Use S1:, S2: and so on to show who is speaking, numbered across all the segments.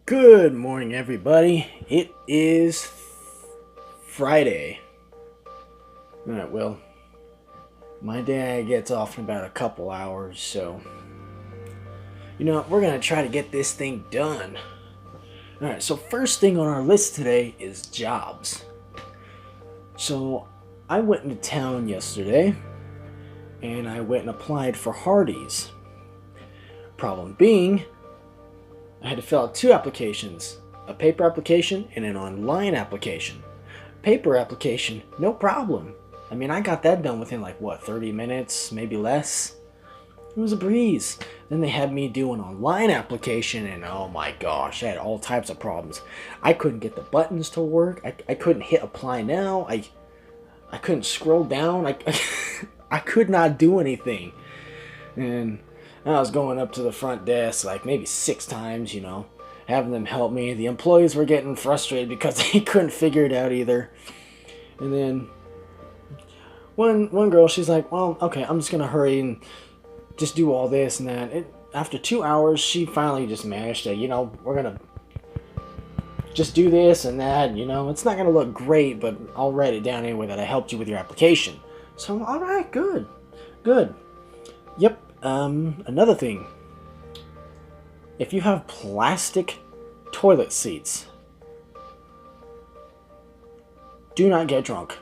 S1: Good morning, everybody. It is Friday. Alright, well, my dad gets off in about a couple hours, so we're gonna try to get this thing done. Alright, so first thing on our list today is jobs. So I went into town yesterday and I went and applied for Hardee's. Problem being, I had to fill out two applications, a paper application and an online application. Paper application, no problem. I mean, I got that done within 30 minutes, maybe less. It was a breeze. Then they had me do an online application and oh my gosh, I had all types of problems. I couldn't get the buttons to work. I couldn't hit apply now. I couldn't scroll down. I could not do anything. And I was going up to the front desk maybe 6 times, having them help me. The employees were getting frustrated because they couldn't figure it out either. And then one girl, she's like, well, okay, I'm just going to hurry and just do all this and that. After 2 hours, she finally just managed to, we're going to just do this and that. It's not going to look great, but I'll write it down anyway that I helped you with your application. So, all right, good. Yep. Another thing, if you have plastic toilet seats, do not get drunk.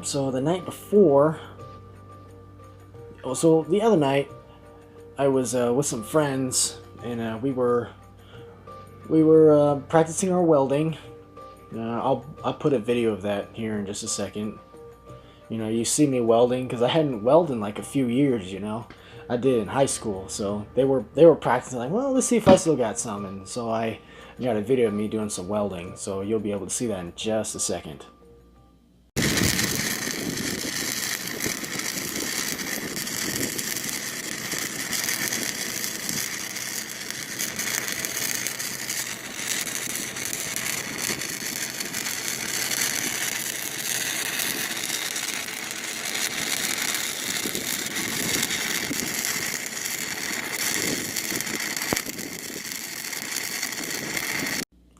S1: So the night before, so the other night, I was with some friends, and we were practicing our welding. I'll put a video of that here in just a second. You see me welding, because I hadn't welded in a few years, I did in high school, so they were practicing well, let's see if I still got some, and so I got a video of me doing some welding, so you'll be able to see that in just a second.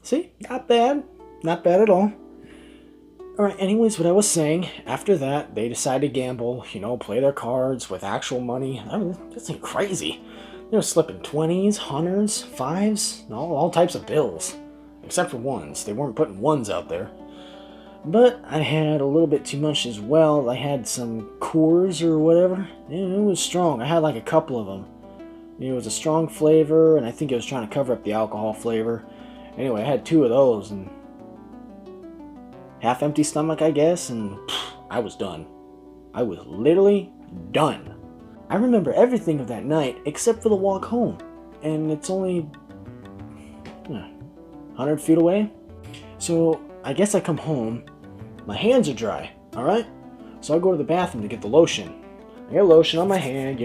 S1: See? Not bad. Not bad at all. Alright, anyways, what I was saying, after that, they decided to gamble, play their cards with actual money. I mean, this ain't crazy. They were slipping 20s, 100s, 5s, all types of bills. Except for ones. They weren't putting ones out there. But I had a little bit too much as well. I had some Coors or whatever. It was strong. I had a couple of them. It was a strong flavor, and I think it was trying to cover up the alcohol flavor. Anyway, I had 2 of those, and half empty stomach, I guess, and I was done. I was literally done. I remember everything of that night except for the walk home, and it's only 100 feet away. So I guess I come home, my hands are dry, alright? So I go to the bathroom to get the lotion. I get lotion on my hand,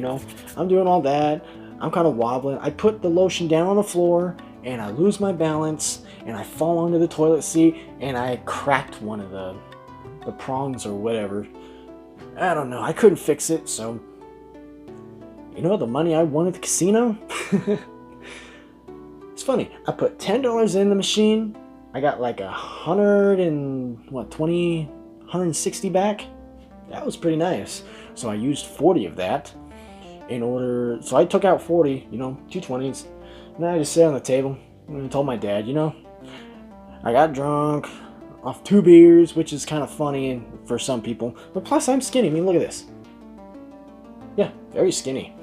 S1: I'm doing all that. I'm kind of wobbling. I put the lotion down on the floor, and I lose my balance, and I fall onto the toilet seat, and I cracked one of the prongs or whatever. I don't know. I couldn't fix it, so the money I won at the casino? It's funny. I put $10 in the machine. I got 160 back. That was pretty nice. So I used 40 of that so I took out 40, 2 20s. And then I just sat on the table and told my dad, I got drunk off 2 beers, which is kind of funny for some people. But plus, I'm skinny. I mean, look at this. Yeah, very skinny.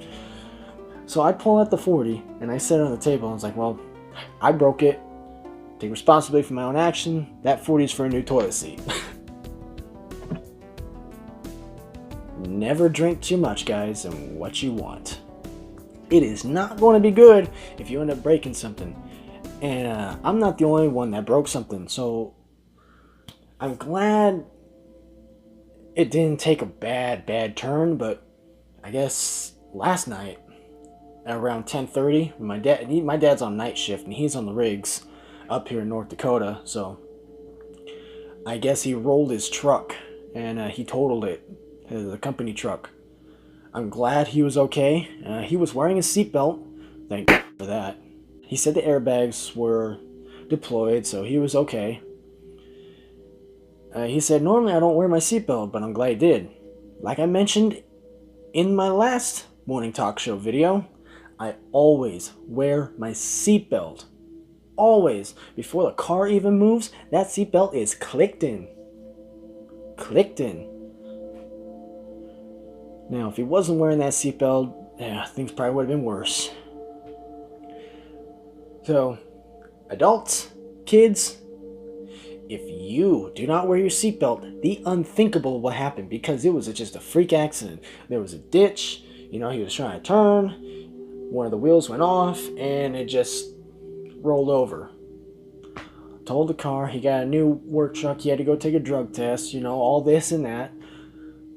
S1: So I pull out the 40, and I set it on the table. And I was like, well, I broke it. Take responsibility for my own action. That 40 is for a new toilet seat. Never drink too much, guys, and what you want. It is not going to be good if you end up breaking something. And I'm not the only one that broke something, so I'm glad it didn't take a bad turn. But I guess last night at around 10:30, my dad's on night shift and he's on the rigs up here in North Dakota, so I guess he rolled his truck and he totaled it, the company truck. I'm glad he was okay. He was wearing a seatbelt. Thank you for that. He said the airbags were deployed, so he was okay. He said, normally I don't wear my seatbelt, but I'm glad he did. Like I mentioned in my last morning talk show video, I always wear my seatbelt. Always. Before the car even moves, that seatbelt is clicked in. Clicked in. Now, if he wasn't wearing that seatbelt, yeah, things probably would have been worse. So, adults, kids, if you do not wear your seatbelt, the unthinkable will happen, because it was just a freak accident. There was a ditch, he was trying to turn, one of the wheels went off, and it just rolled over. Told the car, he got a new work truck, he had to go take a drug test, all this and that.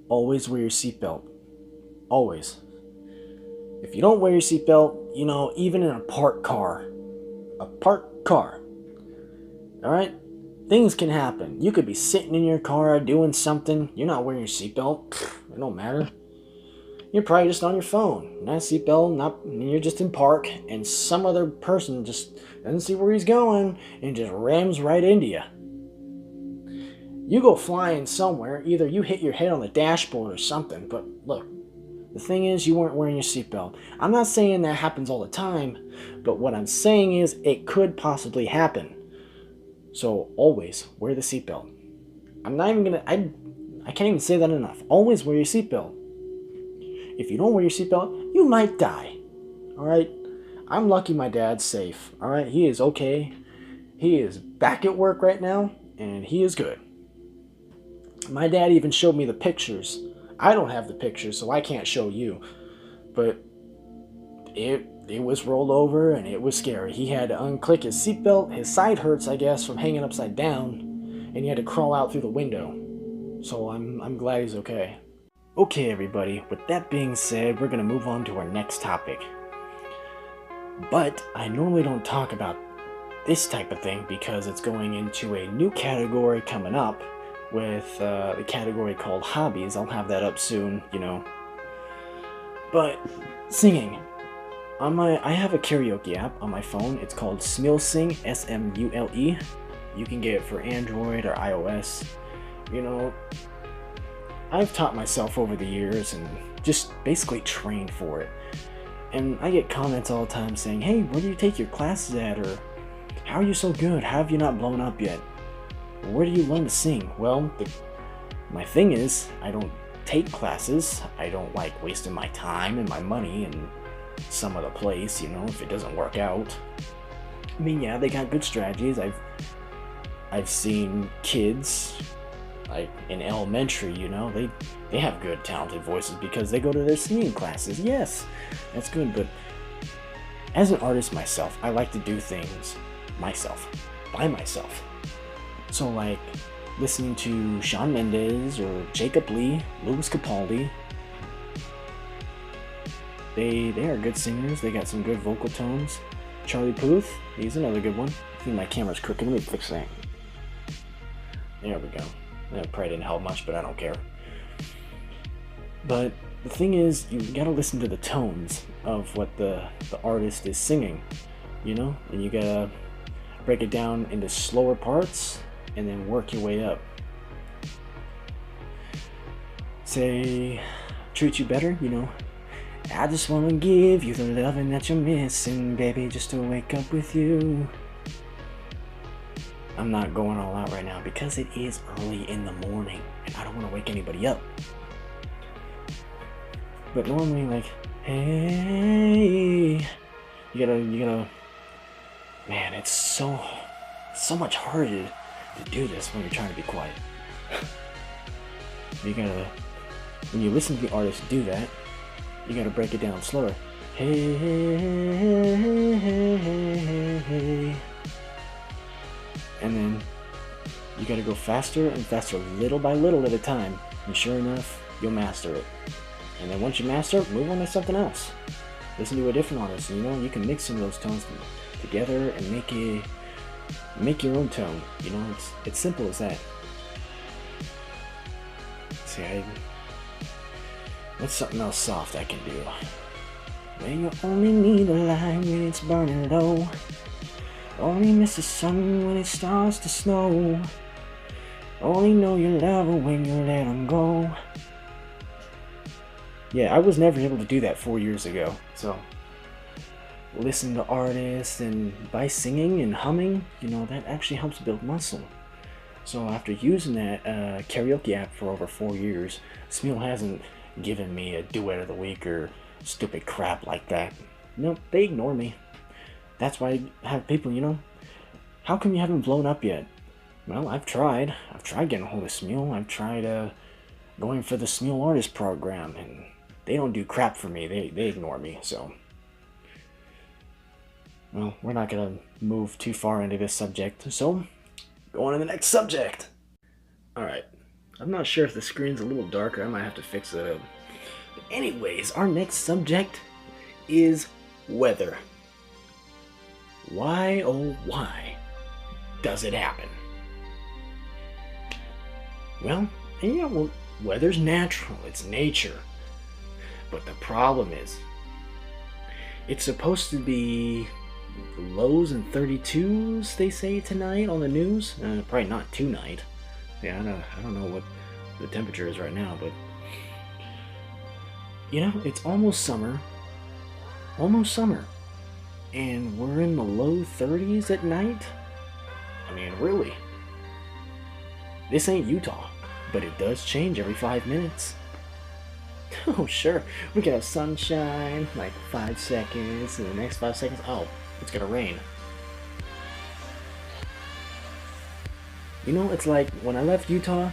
S1: Always wear your seatbelt. Always. If you don't wear your seatbelt, even in a parked car, alright? Things can happen. You could be sitting in your car doing something, you're not wearing your seatbelt, it don't matter. You're probably just on your phone, not a seatbelt, you're just in park, and some other person just doesn't see where he's going and just rams right into you. You go flying somewhere, either you hit your head on the dashboard or something, but look, the thing is, you weren't wearing your seatbelt. I'm not saying that happens all the time, but what I'm saying is it could possibly happen. So always wear the seatbelt. I can't even say that enough. Always wear your seatbelt. If you don't wear your seatbelt, you might die. Alright? I'm lucky my dad's safe. Alright? He is okay. He is back at work right now, and he is good. My dad even showed me the pictures. I don't have the pictures, so I can't show you. But it was rolled over, and it was scary. He had to unclick his seatbelt. His side hurts, I guess, from hanging upside down, and he had to crawl out through the window. So I'm glad he's okay. Okay, everybody, with that being said, we're going to move on to our next topic. But I normally don't talk about this type of thing because it's going into a new category coming up with the category called hobbies. I'll have that up soon, But singing. I have a karaoke app on my phone. It's called Smule, S-M-U-L-E. You can get it for Android or iOS. I've taught myself over the years and just basically trained for it. And I get comments all the time saying, hey, where do you take your classes at? Or, how are you so good? How have you not blown up yet? Where do you learn to sing? Well, my thing is, I don't take classes. I don't like wasting my time and my money in some other place, if it doesn't work out. I mean, yeah, they got good strategies. I've seen kids, like in elementary, they have good, talented voices because they go to their singing classes. Yes, that's good, but as an artist myself, I like to do things myself, by myself. So like listening to Shawn Mendes or Jacob Lee, Louis Capaldi. They are good singers. They got some good vocal tones. Charlie Puth, he's another good one. I think my camera's crooked. Let me fix that. There we go. That probably didn't help much, but I don't care. But the thing is, you gotta listen to the tones of what the artist is singing, and you gotta break it down into slower parts and then work your way up. Say, treat you better, I just wanna give you the loving that you're missing, baby, just to wake up with you. I'm not going all out right now because it is early in the morning and I don't want to wake anybody up. But normally, like, hey, you gotta, man, it's so much harder to do this when you're trying to be quiet. You gotta, when you listen to the artist do that, you gotta break it down slower. Hey, hey, hey, hey, hey, hey. And then you gotta go faster and faster, little by little at a time. And sure enough, you'll master it. And then once you master it, move on to something else. Listen to a different artist. You can mix some of those tones together and make your own tone. It's simple as that. See, What's something else soft I can do? When you only need the light when it's burning low. Only miss the sun when it starts to snow. Only know you love her when you let them go. Yeah, I was never able to do that 4 years ago. So, listen to artists, and by singing and humming, you know, that actually helps build muscle. So after using that karaoke app for over 4 years, Smule hasn't given me a duet of the week or stupid crap like that. Nope, they ignore me. That's why I have people, you know, how come you haven't blown up yet? Well, I've tried getting a hold of Smule. I've tried going for the Smule Artist program, and they don't do crap for me. They ignore me, so. Well, we're not gonna move too far into this subject, so go on to the next subject. Alright, I'm not sure if the screen's a little darker. I might have to fix it up. But anyways, our next subject is weather. Why, oh why, does it happen? Well, yeah, well, weather's natural, it's nature. But the problem is, it's supposed to be lows and 32s, they say tonight on the news. Probably not tonight. Yeah, I don't know what the temperature is right now, but you know, it's almost summer. Almost summer. And we're in the low 30s at night? I mean, really? This ain't Utah, but it does change every 5 minutes. Oh, sure, we can have sunshine, like 5 seconds, and the next 5 seconds, oh, it's gonna rain. You know, it's like when I left Utah,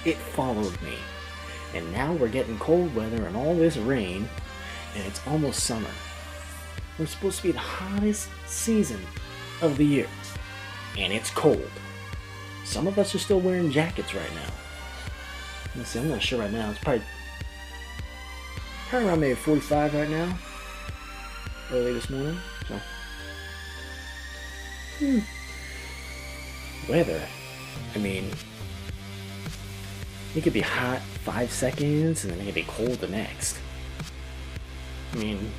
S1: it followed me. And now we're getting cold weather and all this rain, and it's almost summer. We're supposed to be the hottest season of the year, and it's cold. Some of us are still wearing jackets right now. Let's see, I'm not sure right now. It's probably around maybe 45 right now. Early this morning, so. Weather. I mean, it could be hot 5 seconds and then it could be cold the next. I mean,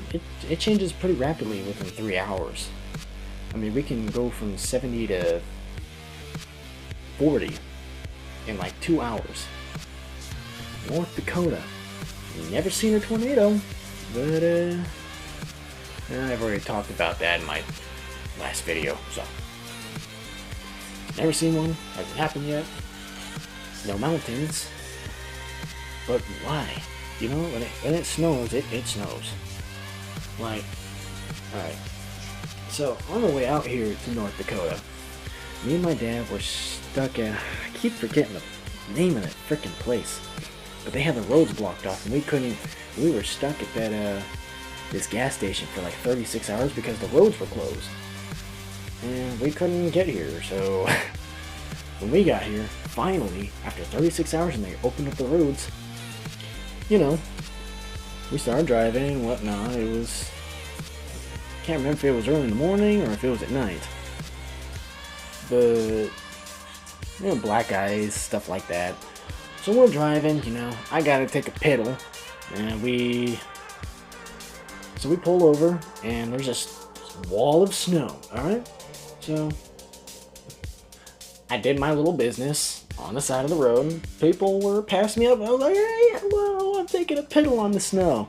S1: it changes pretty rapidly within 3 hours. I mean, we can go from 70 to 40 in like 2 hours. North Dakota. Never seen a tornado, but I've already talked about that in my last video, so. Never seen one, hasn't happened yet. No mountains. But why? You know, when it snows, it snows. Like, alright. So, on the way out here to North Dakota, me and my dad were stuck at, I keep forgetting the name of that frickin' place. But they had the roads blocked off, and we were stuck at that, this gas station for like 36 hours because the roads were closed. And we couldn't get here, so when we got here, finally, after 36 hours and they opened up the roads, you know, we started driving and whatnot. It was, can't remember if it was early in the morning or if it was at night. But, you know, black eyes, stuff like that. So we're driving, you know, I gotta take a pedal, and we pull over, and there's this wall of snow, alright? So, I did my little business on the side of the road. People were passing me up, I was like, hey, hello, I'm taking a pedal on the snow.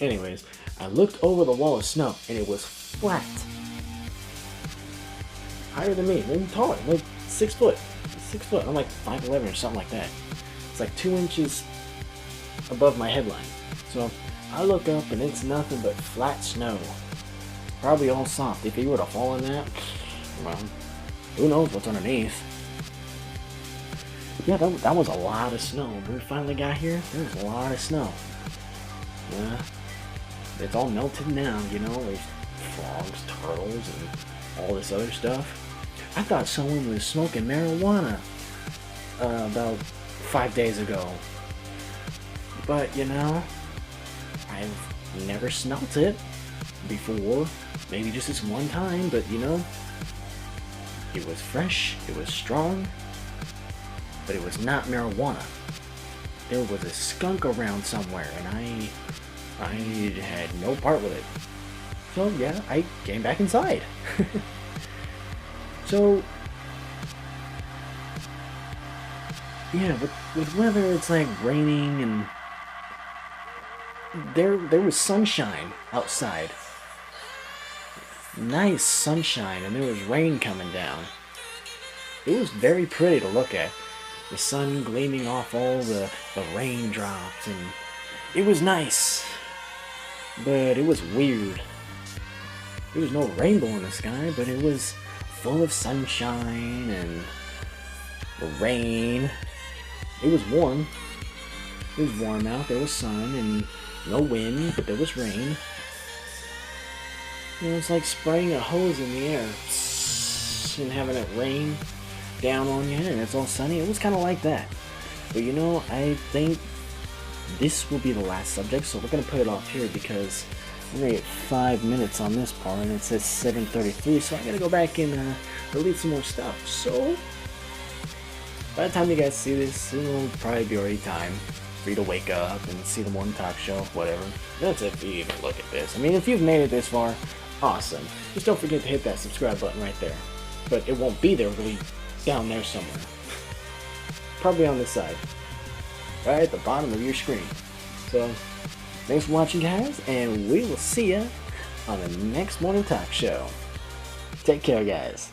S1: Anyways, I looked over the wall of snow, and it was flat. Higher than me, maybe taller, like 6 foot. 6 foot, I'm like 5'11" or something like that. It's like 2 inches above my headline. So I look up and it's nothing but flat snow. Probably all soft. If you were to fall in that, well, who knows what's underneath. Yeah, that was a lot of snow. When we finally got here, there was a lot of snow. Yeah, it's all melted now, you know, there's frogs, turtles, and all this other stuff. I thought someone was smoking marijuana about 5 days ago. But, you know, I've never smelt it before. Maybe just this one time, but, you know, it was fresh, it was strong, but it was not marijuana. there was a skunk around somewhere, and I had no part with it. So yeah, I came back inside. So yeah, with weather, it's like raining, and there was sunshine outside. Nice sunshine, and there was rain coming down. It was very pretty to look at. The sun gleaming off all the raindrops, and it was nice. But it was weird. There was no rainbow in the sky, but it was full of sunshine and the rain. It was warm. It was warm out. There was sun and no wind, but there was rain. You know, it's like spraying a hose in the air and having it rain down on you, and it's all sunny. It was kind of like that. But you know, I think this will be the last subject, so we're going to put it off here because we're going to get 5 minutes on this part, and it says 7:33, so I got to go back and delete some more stuff. So, by the time you guys see this, it'll probably be already time for you to wake up and see the morning talk show, whatever. That's if you even look at this. I mean, if you've made it this far, awesome. Just don't forget to hit that subscribe button right there. But it won't be there, it'll be down there somewhere. Probably on this side. Right at the bottom of your screen. So, thanks for watching, guys, and we will see ya on the next morning talk show. Take care, guys.